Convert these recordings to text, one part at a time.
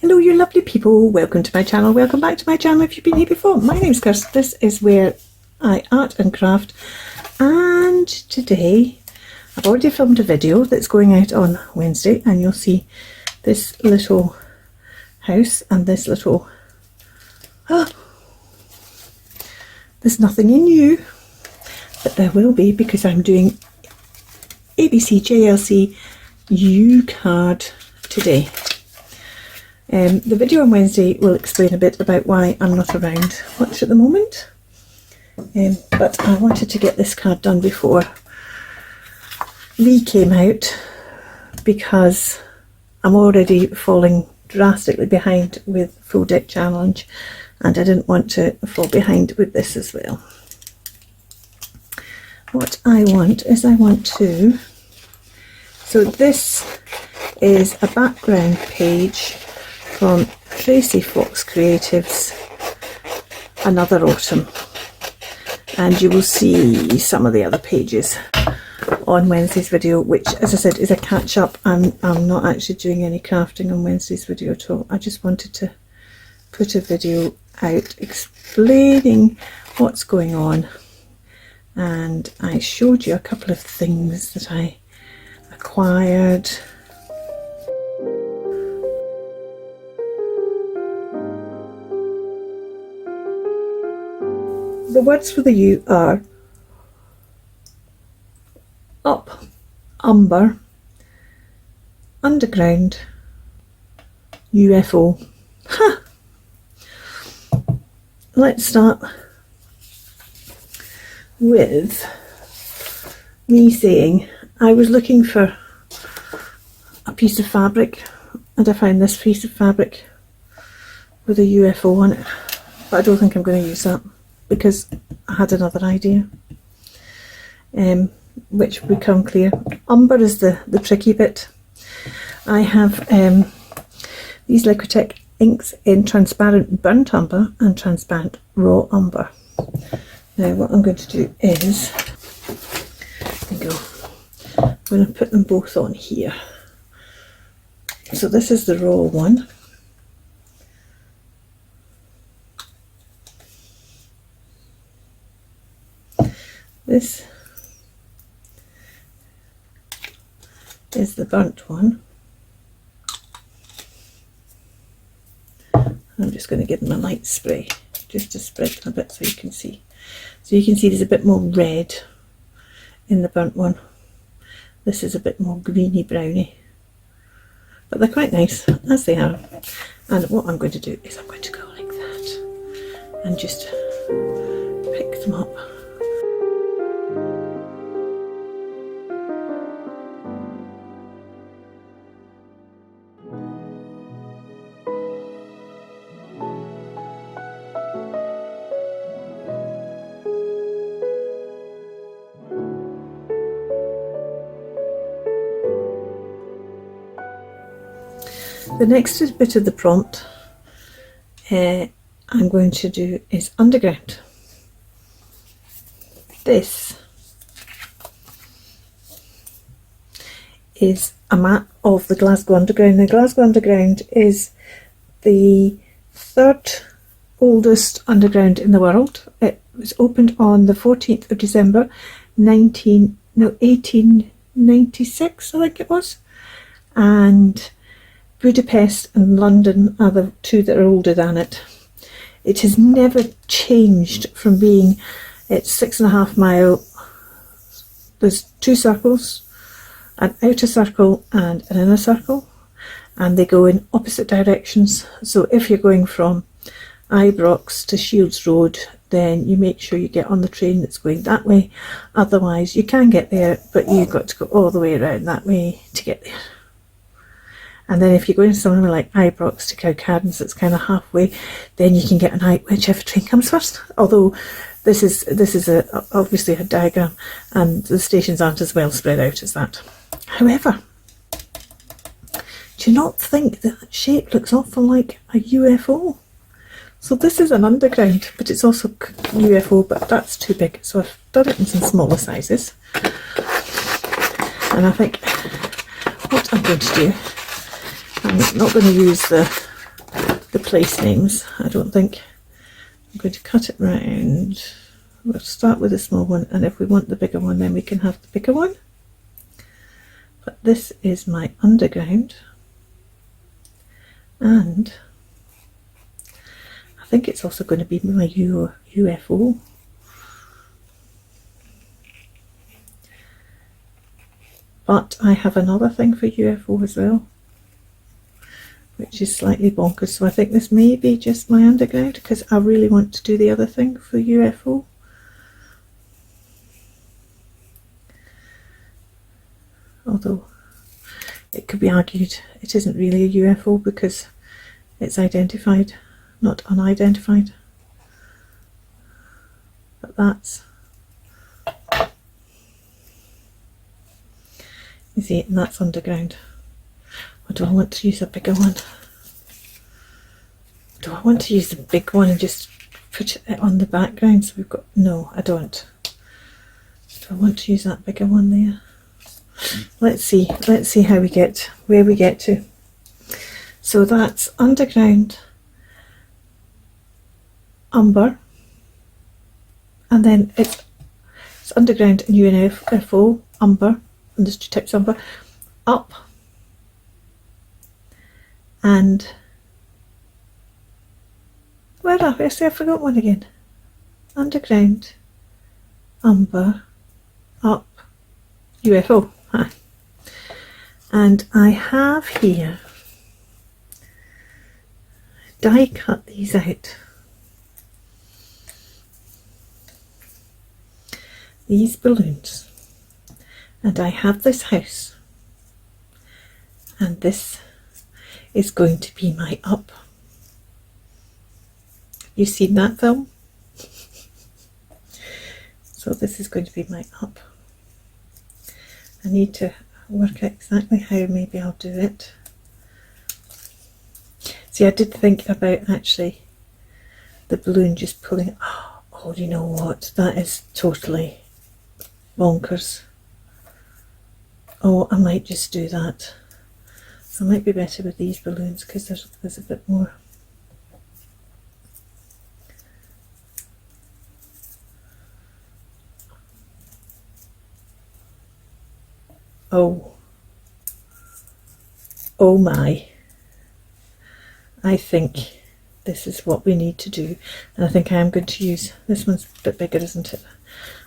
Hello you lovely people, welcome to my channel, welcome back to my channel if you've been here before. My name's Kirsten, this is where I art and craft, and today I've already filmed a video that's going out on Wednesday, and you'll see this little house and this little, there's nothing in you, but there will be because I'm doing ABC JLC U card today. The video on Wednesday will explain a bit about why I'm not around much at the moment, but I wanted to get this card done before Lee came out because I'm already falling drastically behind with Full Deck Challenge, and I didn't want to fall behind with this as well. What I want is so this is a background page from Tracy Fox Creatives, Another Autumn, and you will see some of the other pages on Wednesday's video, which, as I said, is a catch up. I'm not actually doing any crafting on Wednesday's video at all. I just wanted to put a video out explaining what's going on, and I showed you a couple of things that I acquired. The words for the U are up, umber, underground, UFO. Ha! Let's start with me saying I was looking for a piece of fabric, and I found this piece of fabric with a UFO on it, but I don't think I'm going to use that because I had another idea, which will become clear. Umber is the tricky bit. I have these Liquitex inks in transparent burnt umber and transparent raw umber. Now what I'm going to do is, there you go, I'm going to put them both on here. So this is the raw one. This is the burnt one. I'm just going to give them a light spray just to spread them a bit so you can see. So you can see there's a bit more red in the burnt one. This is a bit more greeny browny, but they're quite nice as they are. And what I'm going to do is I'm going to go like that and just pick them up. The next bit of the prompt I'm going to do is underground. This is a map of the Glasgow Underground. The Glasgow Underground is the third oldest underground in the world. It was opened on the 14th of December 1896, I think it was, and Budapest and London are the two that are older than it. It has never changed from being, it's 6.5 mile, there's two circles, an outer circle and an inner circle, and they go in opposite directions. So if you're going from Ibrox to Shields Road, then you make sure you get on the train that's going that way. Otherwise you can get there, but you've got to go all the way around that way to get there. And then if you're going somewhere like Ibrox to Cowcaddens, that's kind of halfway, then you can get whichever train comes first. Although this is obviously a diagram, and the stations aren't as well spread out as that. However, do you not think that shape looks awful like a UFO? So this is an underground, but it's also UFO, but that's too big. So I've done it in some smaller sizes. And I think what I'm going to do, I'm not going to use the the place names. I don't think. I'm going to cut it round. We'll start with the small one, and if we want the bigger one, then we can have the bigger one. But this is my underground, and I think it's also going to be my UFO. But I have another thing for UFO as well, which is slightly bonkers. So I think this may be just my underground, because I really want to do the other thing for UFO. Although it could be argued it isn't really a UFO because it's identified, not unidentified. But that's, you see, and that's underground. Or do I want to use a bigger one? Do I want to use the big one and just put it on the background so we've got, no, I don't. Do I want to use that bigger one there? Let's see how we get, where we get to. So that's underground, umber, and then it's underground and UFO, umber, industry types umber, up, and where are we? I forgot one again. Underground, umber, up, UFO. Hi. And I have here die cut these out. These balloons. And I have this house. And this is going to be my up. You seen that film? So this is going to be my up. I need to work out exactly how maybe I'll do it. See, I did think about actually the balloon just pulling. Oh, you know what? That is totally bonkers. Oh, I might just do that. So it might be better with these balloons because there's a bit more. Oh my. I think this is what we need to do. And I think I am going to use, this one's a bit bigger, isn't it?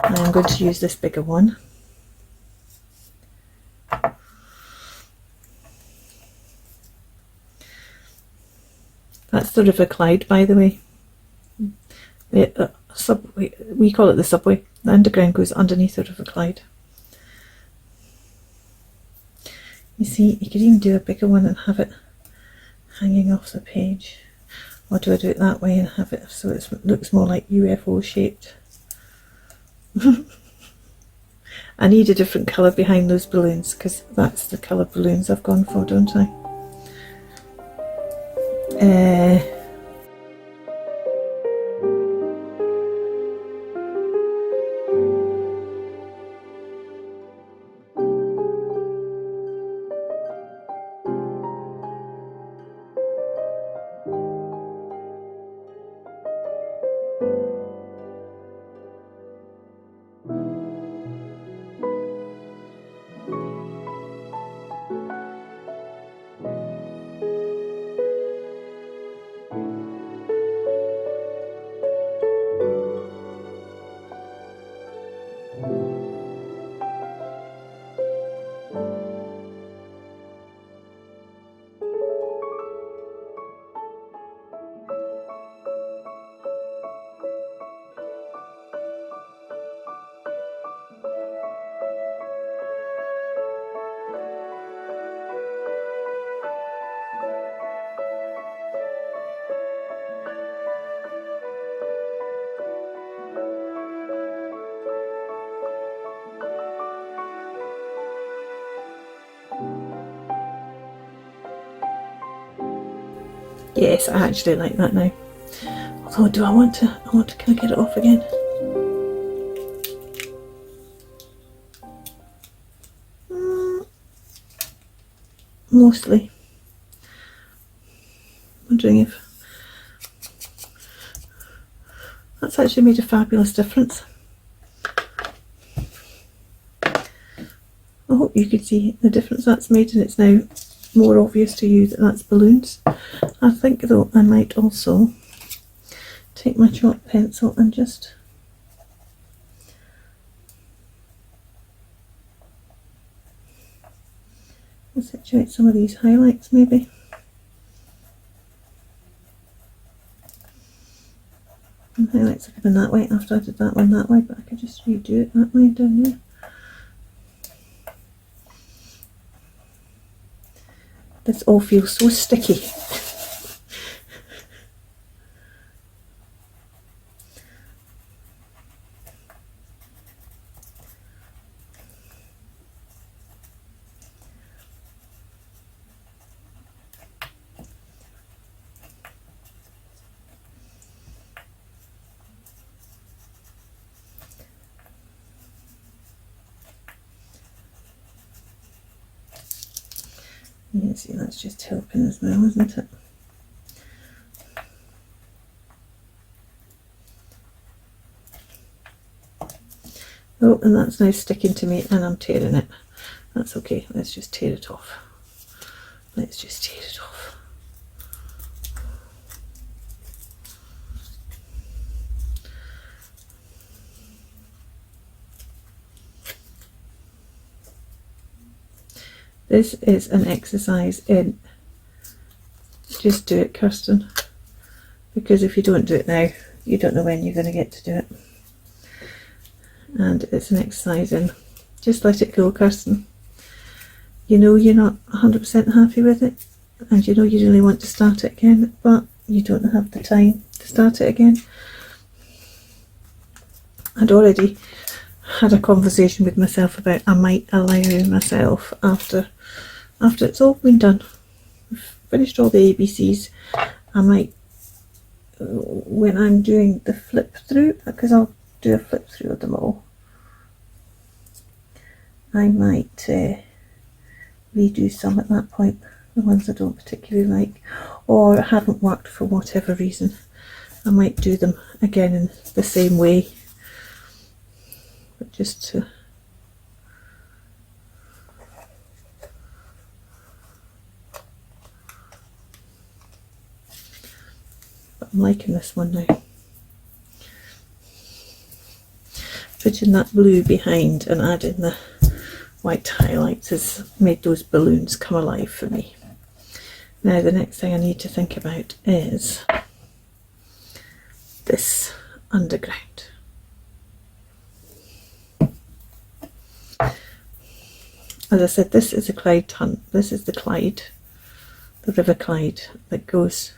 I am going to use this bigger one. That's the River Clyde, by the way. We call it the subway. The underground goes underneath the River Clyde. You see, you could even do a bigger one and have it hanging off the page. Or do I do it that way and have it so it looks more like UFO shaped? I need a different colour behind those balloons because that's the colour balloons I've gone for, don't I? Yes, I actually like that now. Although, do I want to can I get it off again? Mostly. Wondering if That's actually made a fabulous difference. I hope you could see the difference that's made, and it's now more obvious to you that that's balloons. I think though I might also take my chalk pencil and just situate some of these highlights maybe. And highlights are coming that way after I did that one that way, but I could just redo it that way down there. This all feels so sticky. You can see that's just helping as well, isn't it? Oh, and that's now sticking to me and I'm tearing it. That's okay, let's just tear it off. Let's just tear it off. This is an exercise in just do it, Kirsten, because if you don't do it now, you don't know when you're going to get to do it. And it's an exercise in just let it go, Kirsten. You know you're not 100% happy with it, and you know you really want to start it again, but you don't have the time to start it again. I'd already had a conversation with myself about I might allow myself after it's all been done, I've finished all the ABCs, I might, when I'm doing the flip through, because I'll do a flip through of them all, I might redo some at that point, the ones I don't particularly like or haven't worked for whatever reason. I might do them again in the same way, but just to I'm liking this one now. Putting that blue behind and adding the white highlights has made those balloons come alive for me. Now the next thing I need to think about is this underground. As I said, this is a Clyde tunnel. This is the Clyde, the River Clyde, that goes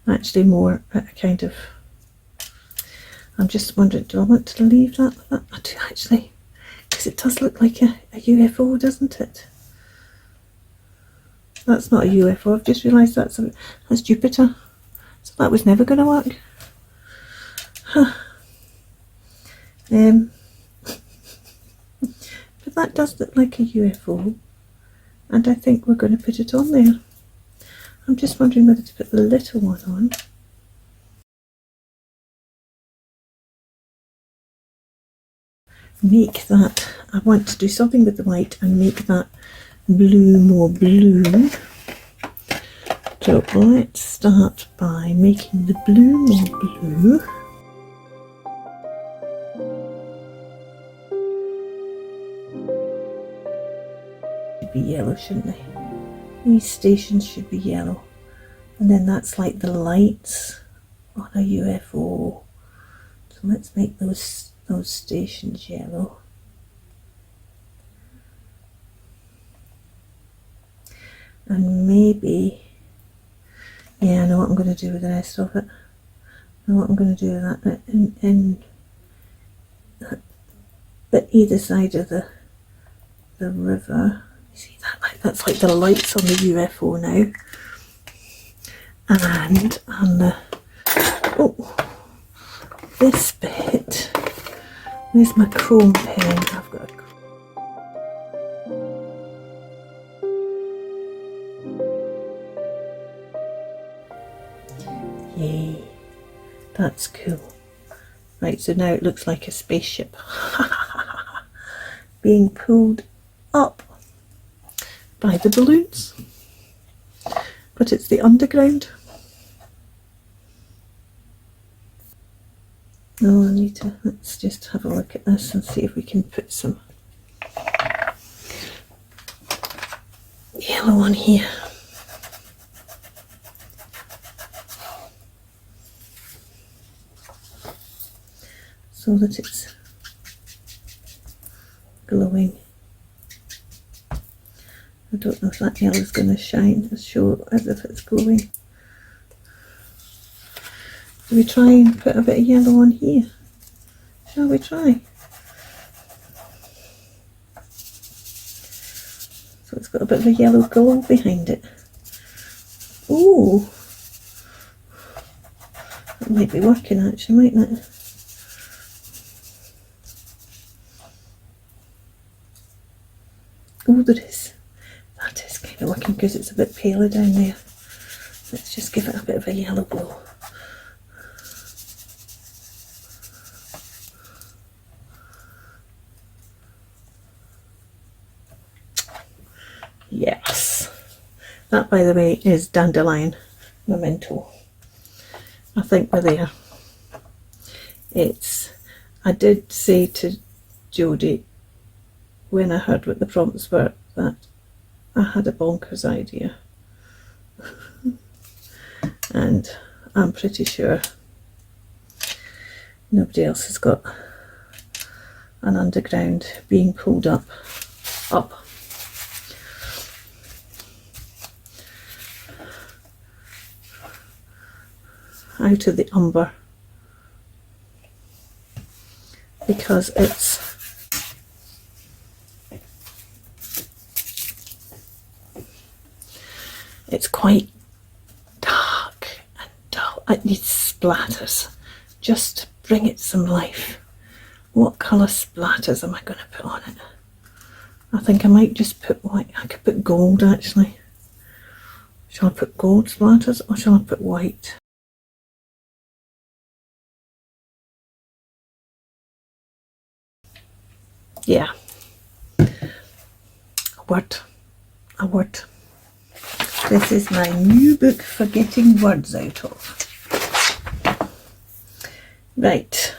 actually more at a kind of, I'm just wondering, do I want to leave that with that? I do actually, because it does look like a UFO, doesn't it? That's not a UFO, I've just realised that's Jupiter, so that was never going to work. Huh. But that does look like a UFO, and I think we're going to put it on there. I'm just wondering whether to put the little one on. Make that, I want to do something with the white and make that blue more blue. So let's start by making the blue more blue. Should be yellow, shouldn't they? These stations should be yellow. And then that's like the lights on a UFO. So let's make those stations yellow. And maybe, yeah, I know what I'm going to do with the rest of it. I know what I'm going to do with that but either side of the river. You see that? That's like the lights on the UFO now. And on the, oh, this bit, where's my chrome pen? I've got a yay, that's cool. Right, so now it looks like a spaceship being pulled up by the balloons, but it's the underground. Oh, I need to, let's just have a look at this and see if we can put some yellow on here. So that it's glowing. I don't know if that yellow is going to shine to show as if it's glowing. Do we try and put a bit of yellow on here? Shall we try? So it's got a bit of a yellow glow behind it. Ooh! That might be working actually, mightn't it? Oh, there is. That is kind of working because it's a bit paler down there. Let's just give it a bit of a yellow glow. Yes. That, by the way, is dandelion memento. I think we're there. I did say to Jodi when I heard what the prompts were that I had a bonkers idea. And I'm pretty sure nobody else has got an underground being pulled up out of the umber, because it's quite dark and dull. It needs splatters just to bring it some life. What colour splatters am I going to put on it? I think I might just put white. I could put gold actually. Shall I put gold splatters or shall I put white? Yeah. A word. This is my new book for getting words out of. Right.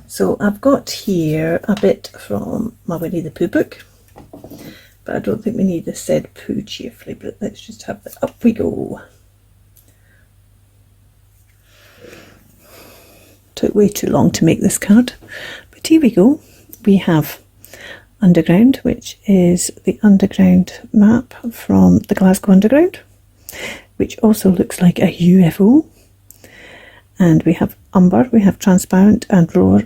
So I've got here a bit from my Winnie the Pooh book, but I don't think we need the said poo cheerfully, but let's just have it. Up we go. Took way too long to make this card, but here we go. We have Underground, which is the underground map from the Glasgow Underground, which also looks like a UFO. And we have Umber, we have transparent and raw,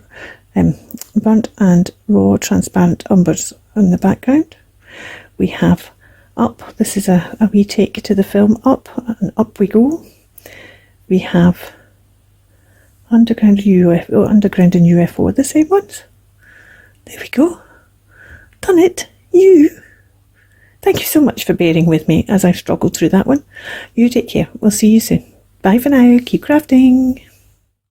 burnt and raw transparent umbers in the background. We have Up, this is a wee take to the film Up, and up we go. We have Underground UFO, Underground and UFO are the same ones. There we go. Done it. Thank you so much for bearing with me as I've struggled through that one. You take care. We'll see you soon. Bye for now. Keep crafting.